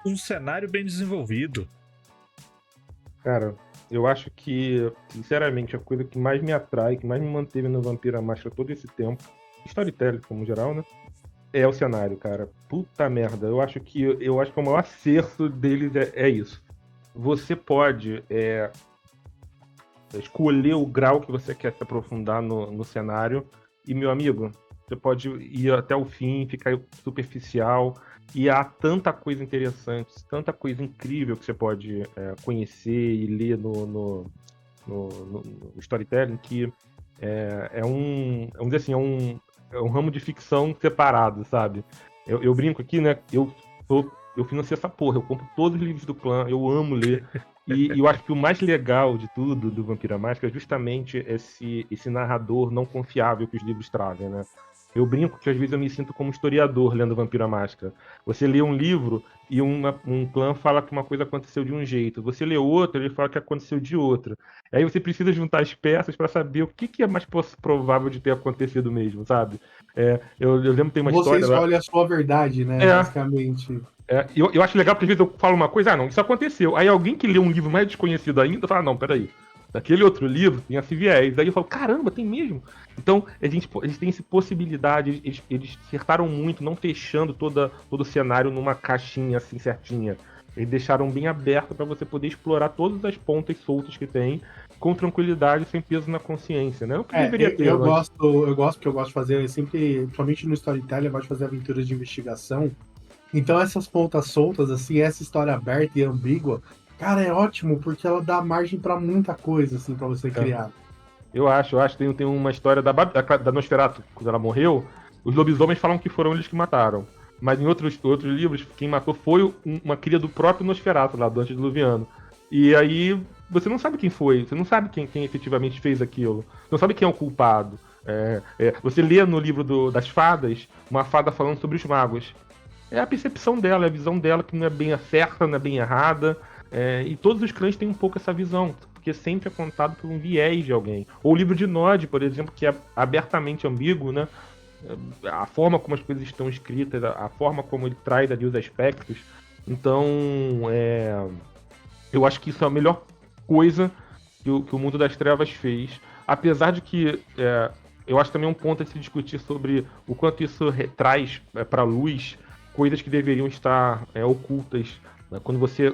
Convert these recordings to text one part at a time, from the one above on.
Um cenário bem desenvolvido. Cara, eu acho que, sinceramente, a coisa que mais me atrai, que mais me manteve no Vampiro à Máscara todo esse tempo, storytelling como geral, né? É o cenário, cara. Puta merda. Eu acho que o maior acerto deles é isso. Você pode escolher o grau que você quer se aprofundar no cenário. E, meu amigo, você pode ir até o fim, ficar superficial. E há tanta coisa interessante, tanta coisa incrível que você pode conhecer e ler no storytelling que vamos dizer assim, é um ramo de ficção separado, sabe? Eu brinco aqui, né? Eu financio essa porra, eu compro todos os livros do clã, eu amo ler. E eu acho que o mais legal de tudo do Vampiro à Máscara é justamente esse narrador não confiável que os livros trazem, né? Eu brinco que às vezes eu me sinto como historiador lendo Vampiro à Máscara. Você lê um livro e um clã fala que uma coisa aconteceu de um jeito. Você lê outro, ele fala que aconteceu de outro. Aí você precisa juntar as peças para saber o que é mais provável de ter acontecido mesmo, sabe? Eu lembro que tem uma Você história lá. escolhe a sua verdade, né? É, Basicamente. eu acho legal porque às vezes eu falo uma coisa, não, isso aconteceu. Aí alguém que lê um livro mais desconhecido ainda fala, não, peraí. Daquele outro livro tem esse viés. Aí eu falo, caramba, tem mesmo? Então, a gente tem essa possibilidade, eles acertaram muito, não fechando todo o cenário numa caixinha assim certinha. Eles deixaram bem aberto para você poder explorar todas as pontas soltas que tem, com tranquilidade, sem peso na consciência, né? O que deveria ter, eu mas... gosto, porque eu gosto de fazer sempre, principalmente no storytelling, eu gosto de fazer aventuras de investigação. Então essas pontas soltas, assim, essa história aberta e ambígua, cara, é ótimo, porque ela dá margem pra muita coisa, assim, pra você criar. Eu acho. Tem uma história da Nosferatu, quando ela morreu, os lobisomens falam que foram eles que mataram. Mas em outros livros, quem matou foi uma cria do próprio Nosferatu, lá do antediluviano. E aí, você não sabe quem foi, você não sabe quem efetivamente fez aquilo. Você não sabe quem é o culpado. Você lê no livro das fadas, uma fada falando sobre os magos. É a percepção dela, é a visão dela que não é bem certa, não é bem errada. E todos os clãs têm um pouco essa visão, porque sempre é contado por um viés de alguém. Ou o livro de Nod, por exemplo, que é abertamente ambíguo, né? A forma como as coisas estão escritas, a forma como ele traz ali os aspectos. Então, eu acho que isso é a melhor coisa que o Mundo das Trevas fez. Apesar de que eu acho também um ponto a se discutir sobre o quanto isso traz para a luz coisas que deveriam estar ocultas. Né? Quando eu, por Você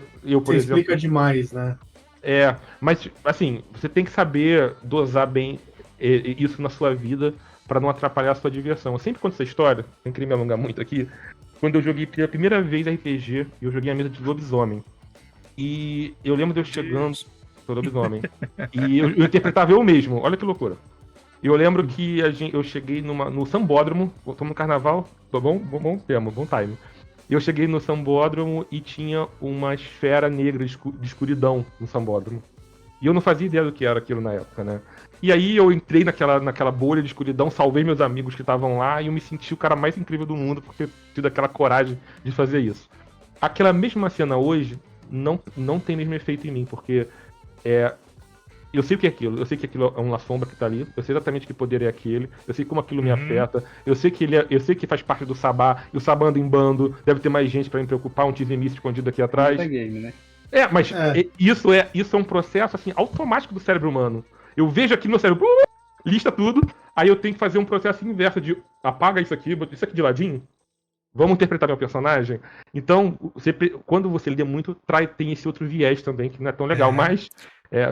exemplo, explica demais, né? mas assim, você tem que saber dosar bem isso na sua vida para não atrapalhar a sua diversão. Eu sempre conto essa história, sem querer me alongar muito aqui. Quando eu joguei pela primeira vez RPG, eu joguei a mesa de lobisomem. E eu lembro de eu chegando pro lobisomem. E eu interpretava eu mesmo, olha que loucura. E eu lembro que eu cheguei no Sambódromo, estamos no carnaval, tá bom? Bom tema, bom time. Eu cheguei no Sambódromo e tinha uma esfera negra de escuridão no Sambódromo. E eu não fazia ideia do que era aquilo na época, né? E aí eu entrei naquela bolha de escuridão, salvei meus amigos que estavam lá e eu me senti o cara mais incrível do mundo por ter tido aquela coragem de fazer isso. Aquela mesma cena hoje não tem mesmo efeito em mim, porque eu sei o que é aquilo, eu sei que aquilo é uma sombra que tá ali, eu sei exatamente que poder é aquele, eu sei como aquilo me afeta, eu sei que faz parte do Sabá, e o Sabá anda em bando, deve ter mais gente pra me preocupar, um Tizemist escondido aqui atrás. Game, né? Mas isso é um processo assim automático do cérebro humano. Eu vejo aqui no meu cérebro, lista tudo, aí eu tenho que fazer um processo inverso de apaga isso aqui, bota isso aqui de ladinho. Vamos interpretar meu personagem? Então, quando você lê muito, tem esse outro viés também, que não é tão legal, mas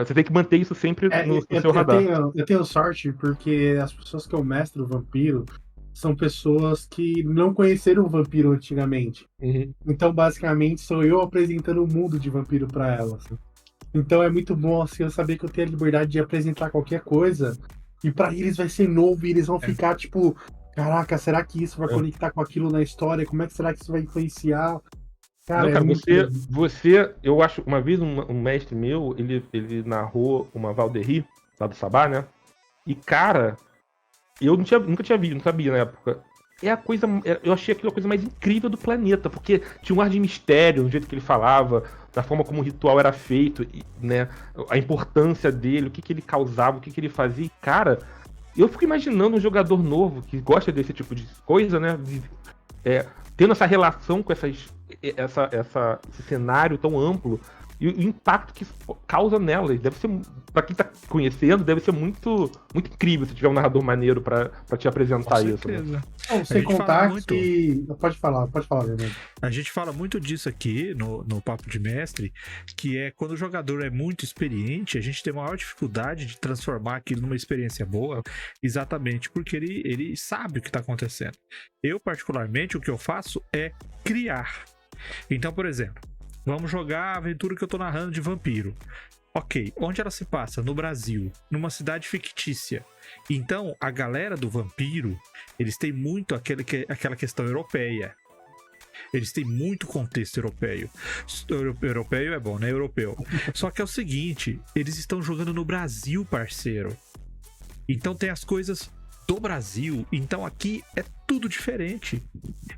você tem que manter isso sempre no seu radar. Eu tenho sorte porque as pessoas que eu mestro o vampiro são pessoas que não conheceram o vampiro antigamente. Uhum. Então, basicamente, sou eu apresentando o mundo de vampiro para elas. Então é muito bom assim, eu saber que eu tenho a liberdade de apresentar qualquer coisa e para eles vai ser novo e eles vão ficar tipo, caraca, será que isso vai conectar com aquilo na história? Como é que será que isso vai influenciar? Cara, eu acho, uma vez um mestre meu, ele narrou uma Valderie, lá do Sabá, né? E, cara, eu nunca tinha visto, não sabia na época. Eu achei aquilo a coisa mais incrível do planeta, porque tinha um ar de mistério no jeito que ele falava, da forma como o ritual era feito, né? A importância dele, o que ele causava, o que ele fazia. E, cara, eu fico imaginando um jogador novo que gosta desse tipo de coisa, né? tendo essa relação com esse cenário tão amplo e o impacto que isso causa nelas. Deve ser, pra quem tá conhecendo, deve ser muito, muito incrível se tiver um narrador maneiro pra te apresentar isso. Né? Não, sem contar que... Pode falar, Leonardo. A gente fala muito disso aqui no Papo de Mestre, que é quando o jogador é muito experiente, a gente tem maior dificuldade de transformar aquilo numa experiência boa, exatamente porque ele sabe o que está acontecendo. Eu, particularmente, o que eu faço é criar. Então, por exemplo, vamos jogar a aventura que eu tô narrando de vampiro. Ok, onde ela se passa? No Brasil, numa cidade fictícia. Então, a galera do vampiro, eles têm muito aquela questão europeia. Eles têm muito contexto europeu. Europeu é bom, né? Europeu. Só que é o seguinte, eles estão jogando no Brasil, parceiro. Então tem as coisas do Brasil. Então aqui é tudo diferente.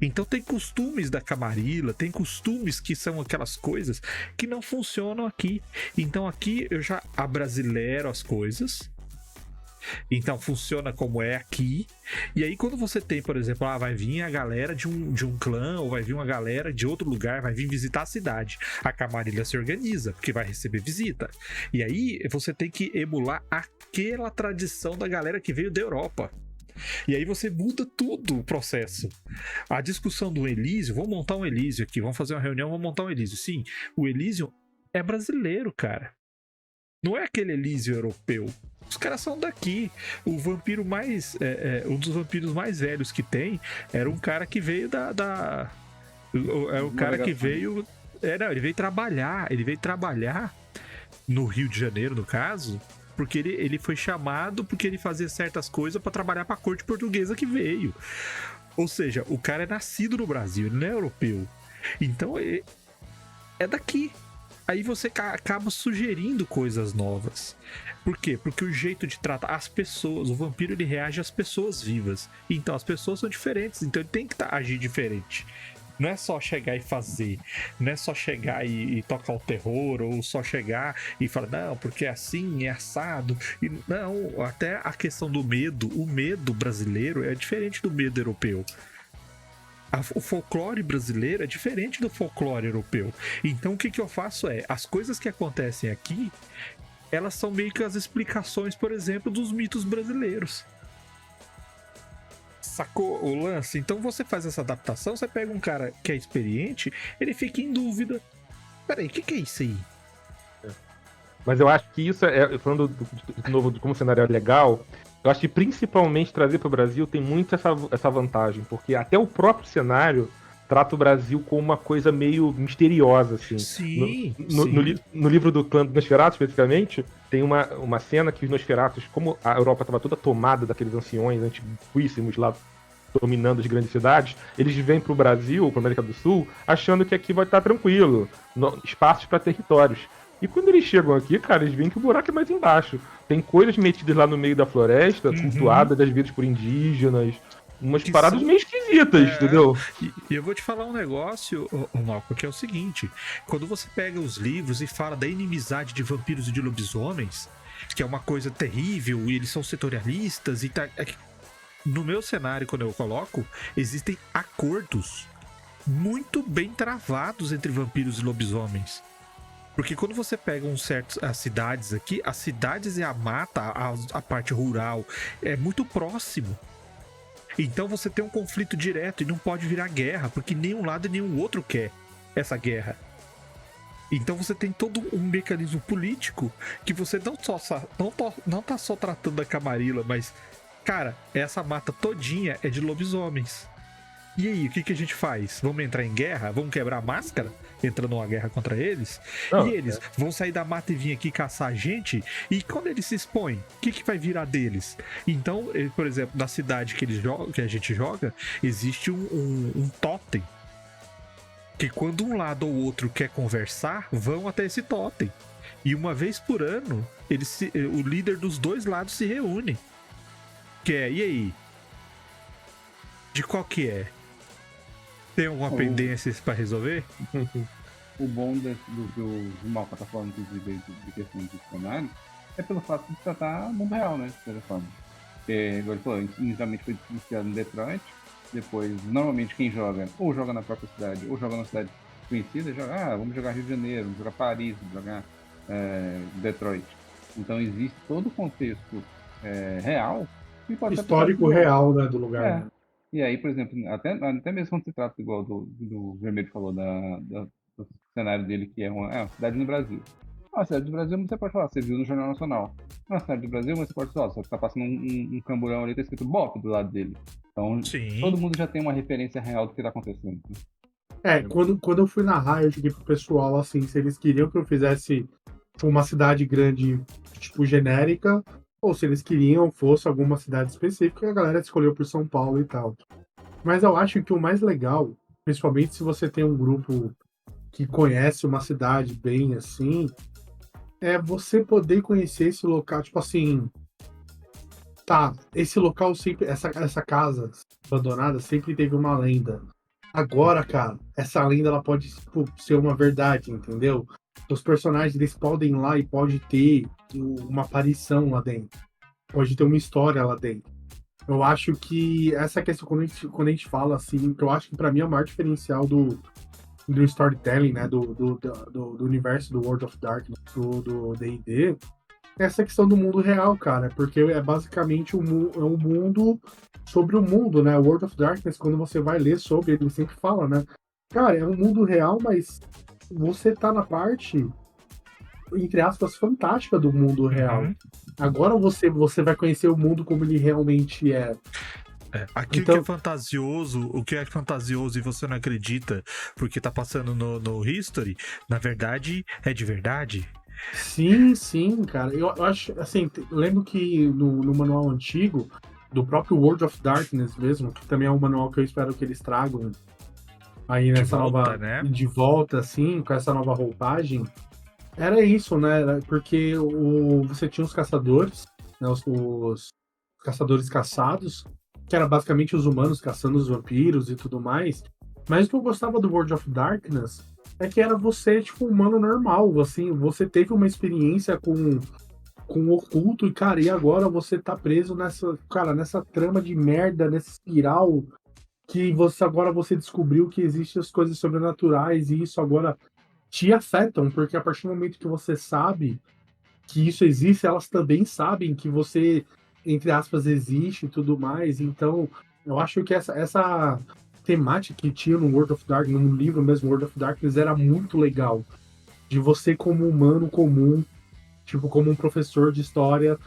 Então tem costumes da Camarilla, tem costumes que são aquelas coisas que não funcionam aqui. Então aqui eu já abrasileiro as coisas. Então funciona como é aqui. E aí quando você tem, por exemplo, vai vir a galera de um clã, ou vai vir uma galera de outro lugar, vai vir visitar a cidade, a Camarilla se organiza, porque vai receber visita. E aí você tem que emular aquela tradição da galera que veio da Europa. E aí você muda tudo o processo. A discussão do Elísio, vamos montar um Elísio aqui, vamos fazer uma reunião, vamos montar um Elísio. Sim, o Elísio é brasileiro, cara. Não é aquele Elísio europeu. Os caras são daqui. O vampiro mais... um dos vampiros mais velhos que tem era um cara que veio é o cara que veio... Não, ele veio trabalhar. Ele veio trabalhar no Rio de Janeiro, no caso, porque ele foi chamado porque ele fazia certas coisas pra trabalhar pra corte portuguesa que veio. Ou seja, o cara é nascido no Brasil, ele não é europeu. Então, é daqui. Aí você acaba sugerindo coisas novas. Por quê? Porque o jeito de tratar as pessoas, o vampiro ele reage às pessoas vivas. Então as pessoas são diferentes, então ele tem que agir diferente. Não é só chegar e fazer, não é só chegar e tocar o terror, ou só chegar e falar, não, porque é assim, é assado. E não, até a questão do medo, o medo brasileiro é diferente do medo europeu. O folclore brasileiro é diferente do folclore europeu. Então o que eu faço as coisas que acontecem aqui, elas são meio que as explicações, por exemplo, dos mitos brasileiros. Sacou o lance? Então você faz essa adaptação, você pega um cara que é experiente, ele fica em dúvida. Peraí, o que é isso aí? Mas eu acho que isso, falando de novo de como o cenário é legal, eu acho que principalmente trazer para o Brasil tem muito essa vantagem, porque até o próprio cenário trata o Brasil como uma coisa meio misteriosa, assim. Sim, no livro do clã do Nosferatu, especificamente, tem uma cena que os Nosferatus, como a Europa estava toda tomada daqueles anciões antiguíssimos lá, dominando as grandes cidades, eles vêm para o Brasil, para a América do Sul, achando que aqui vai estar tranquilo, espaços para territórios. E quando eles chegam aqui, cara, eles veem que o buraco é mais embaixo. Tem coisas metidas lá no meio da floresta, cultuadas às vezes por indígenas, umas que paradas meio esquisitas, entendeu? E eu vou te falar um negócio, Malco, que é o seguinte: quando você pega os livros e fala da inimizade de vampiros e de lobisomens, que é uma coisa terrível, e eles são setorialistas, e no meu cenário, quando eu coloco, existem acordos muito bem travados entre vampiros e lobisomens. Porque quando você pega as cidades aqui, as cidades e a mata, a parte rural, é muito próximo. Então você tem um conflito direto e não pode virar guerra, porque nem um lado e nem o outro quer essa guerra. Então você tem todo um mecanismo político que você não tá só tratando da Camarilla, mas, cara, essa mata todinha é de lobisomens. E aí, o que a gente faz? Vamos entrar em guerra? Vamos quebrar a máscara? Entrando numa guerra contra eles? E eles vão sair da mata e vir aqui caçar a gente? E quando eles se expõem, o que vai virar deles? Então, por exemplo, na cidade que a gente joga, existe um totem. Que quando um lado ou outro quer conversar, vão até esse totem. E uma vez por ano, o líder dos dois lados se reúne. E aí? De qual que é? Tem alguma pendência pra resolver? O bom do que o Malca tá falando, inclusive, de questão de cenário, é pelo fato de tratar mundo real, né? De certa forma. Igual ele falou, inicialmente foi iniciado em Detroit, depois, normalmente quem joga, ou joga na própria cidade, ou joga na cidade conhecida, joga, vamos jogar Rio de Janeiro, vamos jogar Paris, vamos jogar Detroit. Então existe todo o contexto real que pode ser aplicado pro Histórico jogo. real, né, do lugar, É. né? E aí, por exemplo, até mesmo quando se trata igual do Vermelho falou, do cenário dele, que é uma cidade no Brasil. Ah, cidade do Brasil você pode falar, você viu no Jornal Nacional. Na cidade do Brasil você pode falar, você tá passando um camburão ali, tá escrito BOP do lado dele. Então, Sim. todo mundo já tem uma referência real do que tá acontecendo. Quando eu fui narrar, eu cheguei pro pessoal, assim, se eles queriam que eu fizesse tipo, uma cidade grande, tipo, genérica, ou se eles queriam fosse alguma cidade específica, a galera escolheu por São Paulo e tal. Mas eu acho que o mais legal, principalmente se você tem um grupo que conhece uma cidade bem assim, é você poder conhecer esse local, tipo assim, tá, esse local sempre, essa casa abandonada sempre teve uma lenda. Agora, cara, essa lenda ela pode tipo, ser uma verdade, entendeu? Os personagens eles podem ir lá e pode ter uma aparição lá dentro, pode ter uma história lá dentro. Eu acho que essa questão, quando a gente fala assim, que eu acho que pra mim é o maior diferencial do storytelling, né, do universo do World of Darkness, do D&D, é essa questão do mundo real, cara, porque é basicamente um mundo sobre o mundo, né, World of Darkness, quando você vai ler sobre, ele sempre fala, né, cara, é um mundo real, mas você tá na parte, entre aspas, fantástica do mundo real. Uhum. Agora você vai conhecer o mundo como ele realmente é. Aquilo que é Então, fantasioso, o que é fantasioso e você não acredita porque tá passando no History, na verdade é de verdade. sim, sim, cara. Eu acho, assim, lembro que no manual antigo, do próprio World of Darkness mesmo, que também é um manual que eu espero que eles tragam aí De nessa volta, nova, né? de volta, assim, com essa nova roupagem, era isso, né? Porque você tinha os caçadores, né? Os caçadores caçados, que era basicamente os humanos caçando os vampiros e tudo mais. Mas o que eu gostava do World of Darkness é que era você, tipo, um humano normal, assim, você teve uma experiência com o oculto e, cara, e agora você tá preso nessa, cara, nessa trama de merda, nessa espiral que você descobriu que existem as coisas sobrenaturais e isso agora te afetam, porque a partir do momento que você sabe que isso existe, elas também sabem que você, entre aspas, existe e tudo mais. Então, eu acho que essa temática que tinha no World of Darkness, no livro mesmo, World of Darkness, era muito legal. De você, como humano comum, tipo, como um professor de história,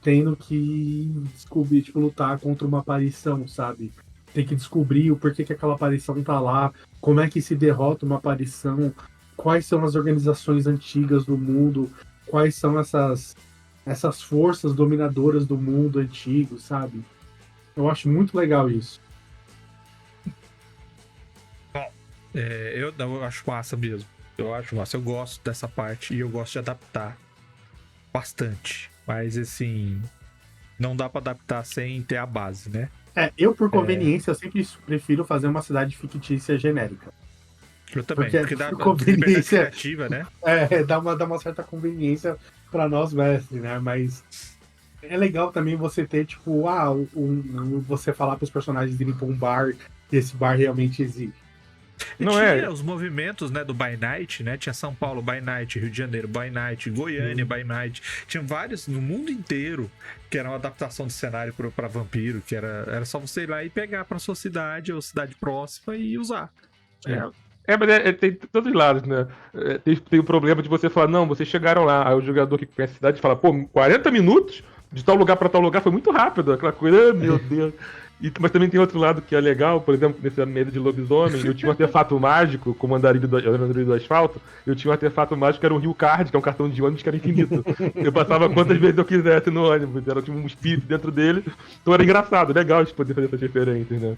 tendo que descobrir, tipo, lutar contra uma aparição, sabe? Tem que descobrir o porquê que aquela aparição tá lá, como é que se derrota uma aparição, quais são as organizações antigas do mundo, quais são essas forças dominadoras do mundo antigo, sabe? Eu acho muito legal isso. Eu acho massa mesmo. Eu acho massa. Eu gosto dessa parte e eu gosto de adaptar bastante. Mas assim, não dá pra adaptar sem ter a base, né? Eu, por conveniência, eu sempre prefiro fazer uma cidade fictícia genérica. Eu também, Porque porque dá por liberdade conveniência, criativa, né? dá uma certa conveniência para nós mestres, né? Mas é legal também você ter, tipo, você falar para os personagens irem para um bar e esse bar realmente existe. E Não tinha é. os movimentos, né, do By Night, né? Tinha São Paulo By Night, Rio de Janeiro By Night, Goiânia By Night. Tinha vários no mundo inteiro que era uma adaptação de cenário pra vampiro, que era só você ir lá e pegar pra sua cidade ou cidade próxima e usar. Mas tem todos os lados, né? Tem o problema de você falar, não, vocês chegaram lá, aí o jogador que conhece a cidade fala, pô, 40 minutos de tal lugar pra tal lugar foi muito rápido, aquela coisa, meu Deus. Mas também tem outro lado que é legal, por exemplo, nesse medo de lobisomem, eu tinha um artefato mágico, como andarilho do asfalto, eu tinha um artefato mágico que era um Rio Card, que é um cartão de ônibus que era infinito. Eu passava quantas vezes eu quisesse no ônibus, era tipo um espírito dentro dele, então era engraçado, legal de poder fazer essas referências, né?